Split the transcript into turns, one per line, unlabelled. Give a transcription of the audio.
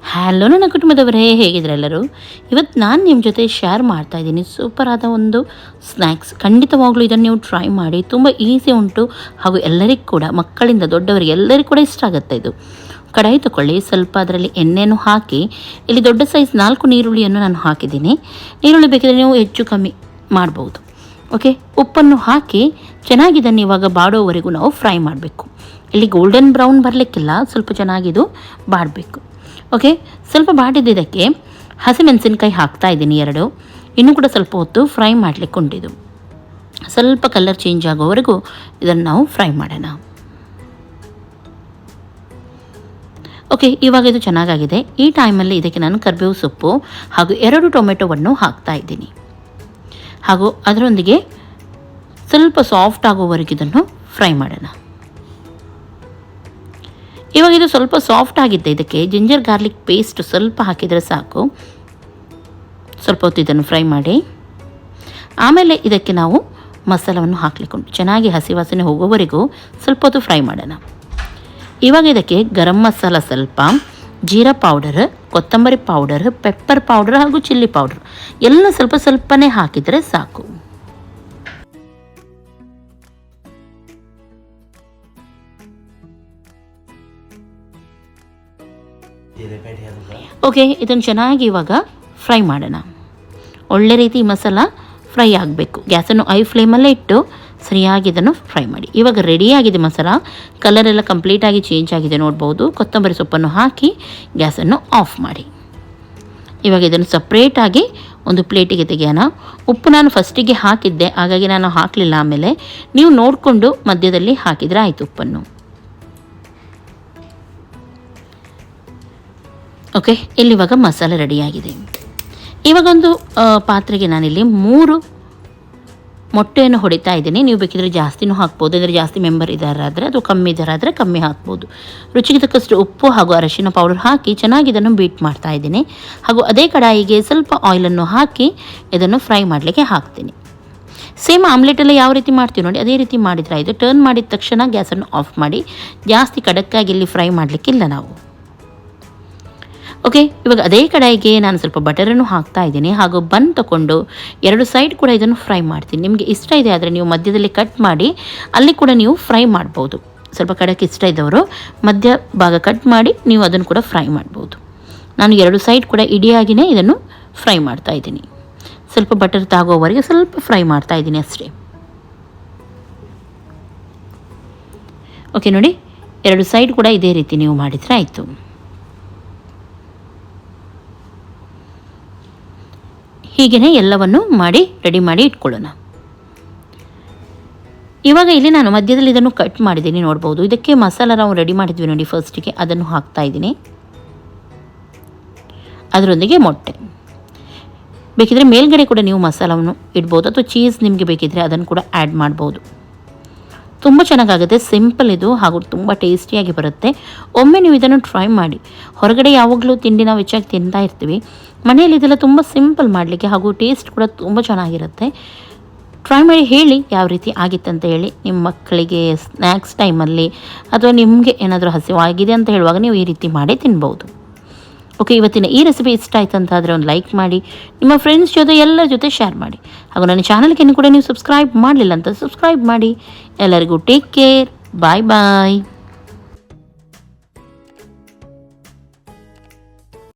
Hello ನನ್ನ ಕುಟುಂಬದವರೇ, ಹೇಗಿದ್ರೆ ಎಲ್ಲರೂ. ಇವತ್ತು ನಾನು ನಿಮ್ಮ ಜೊತೆ ಶೇರ್ ಮಾಡ್ತಾ ಇದ್ದೀನಿ ಸೂಪರ್ ಆದ ಒಂದು ಸ್ನ್ಯಾಕ್ಸ್. ಖಂಡಿತವಾಗ್ಲೂ ಇದನ್ನು ನೀವು ಟ್ರೈ ಮಾಡಿ. ತುಂಬ ಈಸಿ ಉಂಟು ಹಾಗೂ ಎಲ್ಲರಿಗೂ ಕೂಡ, ಮಕ್ಕಳಿಂದ ದೊಡ್ಡವರಿಗೆ ಎಲ್ಲರಿಗೂ ಕೂಡ ಇಷ್ಟ ಆಗುತ್ತೆ. ಇದು ಕಡಾಯಿ ತಗೊಳ್ಳಿ, ಸ್ವಲ್ಪ ಅದರಲ್ಲಿ ಎಣ್ಣೆಯನ್ನು ಹಾಕಿ, ಇಲ್ಲಿ ದೊಡ್ಡ ಸೈಜ್ 4 ಈರುಳ್ಳಿಯನ್ನು ನಾನು ಹಾಕಿದ್ದೀನಿ. ಈರುಳ್ಳಿ ಬೇಕಿದ್ರೆ ನೀವು ಹೆಚ್ಚು ಕಮ್ಮಿ ಮಾಡ್ಬೋದು. ಓಕೆ, ಉಪ್ಪನ್ನು ಹಾಕಿ ಚೆನ್ನಾಗಿ ಇದನ್ನು ಇವಾಗ ಬಾಡೋವರೆಗೂ ನಾವು ಫ್ರೈ ಮಾಡಬೇಕು. ಇಲ್ಲಿ ಗೋಲ್ಡನ್ ಬ್ರೌನ್ ಬರಲಿಕ್ಕಿಲ್ಲ, ಸ್ವಲ್ಪ ಚೆನ್ನಾಗಿದು ಬಾಡಬೇಕು. ಓಕೆ, ಸ್ವಲ್ಪ ಬಾಡಿದ್ದಕ್ಕೆ ಹಸಿಮೆಣಸಿನ್ಕಾಯಿ ಹಾಕ್ತಾ ಇದ್ದೀನಿ 2. ಇನ್ನೂ ಕೂಡ ಸ್ವಲ್ಪ ಹೊತ್ತು ಫ್ರೈ ಮಾಡಲಿಕ್ಕೆ ಉಂಟಿದ್ದು. ಸ್ವಲ್ಪ ಕಲರ್ ಚೇಂಜ್ ಆಗೋವರೆಗೂ ಇದನ್ನು ನಾವು ಫ್ರೈ ಮಾಡೋಣ. ಓಕೆ, ಇವಾಗ ಇದು ಚೆನ್ನಾಗಾಗಿದೆ. ಈ ಟೈಮಲ್ಲಿ ಇದಕ್ಕೆ ನಾನು ಕರಿಬೇವು ಸೊಪ್ಪು ಹಾಗೂ 2 ಟೊಮೆಟೊವನ್ನು ಹಾಕ್ತಾ ಇದ್ದೀನಿ. ಹಾಗೂ ಅದರೊಂದಿಗೆ ಸ್ವಲ್ಪ ಸಾಫ್ಟ್ ಆಗೋವರೆಗೂ ಇದನ್ನು ಫ್ರೈ ಮಾಡೋಣ. ಇವಾಗ ಇದು ಸ್ವಲ್ಪ ಸಾಫ್ಟ್ ಆಗಿದ್ದೆ. ಇದಕ್ಕೆ ಜಿಂಜರ್ ಗಾರ್ಲಿಕ್ ಪೇಸ್ಟ್ ಸ್ವಲ್ಪ ಹಾಕಿದರೆ ಸಾಕು. ಸ್ವಲ್ಪ ಹೊತ್ತು ಇದನ್ನು ಫ್ರೈ ಮಾಡಿ ಆಮೇಲೆ ಇದಕ್ಕೆ ನಾವು ಮಸಾಲವನ್ನು ಹಾಕ್ಲಿಕ್ಕುಂಟು. ಚೆನ್ನಾಗಿ ಹಸಿ ವಾಸನೆ ಹೋಗೋವರೆಗೂ ಸ್ವಲ್ಪ ಹೊತ್ತು ಫ್ರೈ ಮಾಡೋಣ. ಇವಾಗ ಇದಕ್ಕೆ ಗರಂ ಮಸಾಲ ಸ್ವಲ್ಪ, ಜೀರಾ ಪೌಡರ್, ಕೊತ್ತಂಬರಿ ಪೌಡರ್, ಪೆಪ್ಪರ್ ಪೌಡರ್ ಹಾಗೂ ಚಿಲ್ಲಿ ಪೌಡರ್ ಎಲ್ಲ ಸ್ವಲ್ಪ ಸ್ವಲ್ಪನೇ ಹಾಕಿದರೆ ಸಾಕು. ಓಕೆ, ಇದನ್ನು ಚೆನ್ನಾಗಿ ಇವಾಗ ಫ್ರೈ ಮಾಡೋಣ. ಒಳ್ಳೆ ರೀತಿ ಮಸಾಲ ಫ್ರೈ ಆಗಬೇಕು. ಗ್ಯಾಸನ್ನು ಐ ಫ್ಲೇಮಲ್ಲೇ ಇಟ್ಟು ಸರಿಯಾಗಿ ಇದನ್ನು ಫ್ರೈ ಮಾಡಿ. ಇವಾಗ ರೆಡಿಯಾಗಿದೆ ಮಸಾಲ. ಕಲರೆಲ್ಲ ಕಂಪ್ಲೀಟಾಗಿ ಚೇಂಜ್ ಆಗಿದೆ ನೋಡ್ಬೋದು. ಕೊತ್ತಂಬರಿ ಸೊಪ್ಪನ್ನು ಹಾಕಿ ಗ್ಯಾಸನ್ನು ಆಫ್ ಮಾಡಿ. ಇವಾಗ ಇದನ್ನು ಸಪ್ರೇಟಾಗಿ ಒಂದು ಪ್ಲೇಟಿಗೆ ತೆಗೆಯೋಣ. ಉಪ್ಪು ನಾನು ಫಸ್ಟಿಗೆ ಹಾಕಿದ್ದೆ, ಹಾಗಾಗಿ ನಾನು ಹಾಕಲಿಲ್ಲ. ಆಮೇಲೆ ನೀವು ನೋಡಿಕೊಂಡು ಮಧ್ಯದಲ್ಲಿ ಹಾಕಿದರೆ ಆಯಿತು ಉಪ್ಪನ್ನು. ಓಕೆ, ಇಲ್ಲಿವಾಗ ಮಸಾಲೆ ರೆಡಿಯಾಗಿದೆ. ಇವಾಗ ಒಂದು ಪಾತ್ರೆಗೆ ನಾನಿಲ್ಲಿ 3 ಮೊಟ್ಟೆಯನ್ನು ಹೊಡಿತಾ ಇದ್ದೀನಿ. ನೀವು ಬೇಕಿದ್ರೆ ಜಾಸ್ತಿನೂ ಹಾಕ್ಬೋದು. ಅಂದರೆ ಜಾಸ್ತಿ ಮೆಂಬರ್ ಇದ್ದಾರಾದರೆ, ಅದು ಕಮ್ಮಿ ಇದ್ದಾರಾದರೆ ಕಮ್ಮಿ ಹಾಕ್ಬೋದು. ರುಚಿಗೆ ತಕ್ಕಷ್ಟು ಉಪ್ಪು ಹಾಗೂ ಅರಶಿನ ಪೌಡರ್ ಹಾಕಿ ಚೆನ್ನಾಗಿ ಇದನ್ನು ಬೀಟ್ ಮಾಡ್ತಾ ಇದ್ದೀನಿ. ಹಾಗೂ ಅದೇ ಕಡಾಯಿಗೆ ಸ್ವಲ್ಪ ಆಯಿಲನ್ನು ಹಾಕಿ ಇದನ್ನು ಫ್ರೈ ಮಾಡಲಿಕ್ಕೆ ಹಾಕ್ತೀನಿ. ಸೇಮ್ ಆಮ್ಲೆಟೆಲ್ಲ ಯಾವ ರೀತಿ ಮಾಡ್ತೀವಿ ನೋಡಿ, ಅದೇ ರೀತಿ ಮಾಡಿದರೆ ಆಯಿತು. ಟರ್ನ್ ಮಾಡಿದ ತಕ್ಷಣ ಗ್ಯಾಸನ್ನು ಆಫ್ ಮಾಡಿ. ಜಾಸ್ತಿ ಕಡಕ್ಕಾಗಿ ಇಲ್ಲಿ ಫ್ರೈ ಮಾಡಲಿಕ್ಕಿಲ್ಲ ನಾವು. ಓಕೆ, ಇವಾಗ ಅದೇ ಕಡಾಯಿಗೆ ನಾನು ಸ್ವಲ್ಪ ಬಟರನ್ನು ಹಾಕ್ತಾ ಇದ್ದೀನಿ. ಹಾಗೂ ಬನ್ ತಗೊಂಡು 2 ಸೈಡ್ ಕೂಡ ಇದನ್ನು ಫ್ರೈ ಮಾಡ್ತೀನಿ. ನಿಮಗೆ ಇಷ್ಟ ಇದೆ ಆದರೆ ನೀವು ಮಧ್ಯದಲ್ಲಿ ಕಟ್ ಮಾಡಿ ಅಲ್ಲಿ ಕೂಡ ನೀವು ಫ್ರೈ ಮಾಡ್ಬೋದು. ಸ್ವಲ್ಪ ಕಡಕ್ಕೆ ಇಷ್ಟ ಇದ್ದವರು ಮಧ್ಯ ಭಾಗ ಕಟ್ ಮಾಡಿ ನೀವು ಅದನ್ನು ಕೂಡ ಫ್ರೈ ಮಾಡ್ಬೋದು. ನಾನು 2 ಸೈಡ್ ಕೂಡ ಇಡಿಯಾಗಿಯೇ ಇದನ್ನು ಫ್ರೈ ಮಾಡ್ತಾ ಇದ್ದೀನಿ. ಸ್ವಲ್ಪ ಬಟರ್ ತಾಗೋವರೆಗೆ ಸ್ವಲ್ಪ ಫ್ರೈ ಮಾಡ್ತಾ ಇದ್ದೀನಿ ಅಷ್ಟೇ. ಓಕೆ ನೋಡಿ, 2 ಸೈಡ್ ಕೂಡ ಇದೇ ರೀತಿ ನೀವು ಮಾಡಿದರೆ ಆಯಿತು. ಹೀಗೇ ಎಲ್ಲವನ್ನು ಮಾಡಿ ರೆಡಿ ಮಾಡಿ ಇಟ್ಕೊಳ್ಳೋಣ. ಇವಾಗ ಇಲ್ಲಿ ನಾನು ಮಧ್ಯದಲ್ಲಿ ಇದನ್ನು ಕಟ್ ಮಾಡಿದ್ದೀನಿ ನೋಡ್ಬೋದು. ಇದಕ್ಕೆ ಮಸಾಲ ನಾವು ರೆಡಿ ಮಾಡಿದ್ವಿ ನೋಡಿ ಫಸ್ಟಿಗೆ, ಅದನ್ನು ಹಾಕ್ತಾ ಇದ್ದೀನಿ. ಅದರೊಂದಿಗೆ ಮೊಟ್ಟೆ. ಬೇಕಿದ್ರೆ ಮೇಲ್ಗಡೆ ಕೂಡ ನೀವು ಮಸಾಲವನ್ನು ಇಡ್ಬೋದು, ಅಥವಾ ಚೀಸ್ ನಿಮಗೆ ಬೇಕಿದ್ರೆ ಅದನ್ನು ಕೂಡ ಆ್ಯಡ್ ಮಾಡ್ಬೋದು. ತುಂಬ ಚೆನ್ನಾಗಾಗುತ್ತೆ. ಸಿಂಪಲ್ ಇದು ಹಾಗೂ ತುಂಬ ಟೇಸ್ಟಿಯಾಗಿ ಬರುತ್ತೆ. ಒಮ್ಮೆ ನೀವು ಇದನ್ನು ಟ್ರೈ ಮಾಡಿ. ಹೊರಗಡೆ ಯಾವಾಗಲೂ ತಿಂಡಿ ನಾವು ಹೆಚ್ಚಾಗಿ ತಿಂತಾ ಇರ್ತೀವಿ. ಮನೆಯಲ್ಲಿ ಇದೆಲ್ಲ ತುಂಬ ಸಿಂಪಲ್ ಮಾಡಲಿಕ್ಕೆ ಹಾಗೂ ಟೇಸ್ಟ್ ಕೂಡ ತುಂಬ ಚೆನ್ನಾಗಿರುತ್ತೆ. ಟ್ರೈ ಮಾಡಿ ಹೇಳಿ ಯಾವ ರೀತಿ ಆಗಿತ್ತಂತ ಹೇಳಿ. ನಿಮ್ಮ ಮಕ್ಕಳಿಗೆ ಸ್ನ್ಯಾಕ್ಸ್ ಟೈಮಲ್ಲಿ ಅಥವಾ ನಿಮಗೆ ಏನಾದರೂ ಹಸಿವಾಗಿದೆ ಅಂತ ಹೇಳುವಾಗ ನೀವು ಈ ರೀತಿ ಮಾಡಿ ತಿನ್ಬೋದು. ಓಕೆ, ಇವತ್ತಿನ ಈ ರೆಸಿಪಿ ಇಷ್ಟ ಆಯ್ತು ಅಂತ ಆದರೆ ಒಂದು ಲೈಕ್ ಮಾಡಿ, ನಿಮ್ಮ ಫ್ರೆಂಡ್ಸ್ ಜೊತೆ ಎಲ್ಲರ ಜೊತೆ ಶೇರ್ ಮಾಡಿ. ಹಾಗೂ ನನ್ನ ಚಾನಲ್ಗೆ ಕೂಡ ನೀವು ಸಬ್ಸ್ಕ್ರೈಬ್ ಮಾಡಲಿಲ್ಲ ಅಂತ ಸಬ್ಸ್ಕ್ರೈಬ್ ಮಾಡಿ. ಎಲ್ಲರಿಗೂ ಟೇಕ್ ಕೇರ್. ಬಾಯ್ ಬಾಯ್.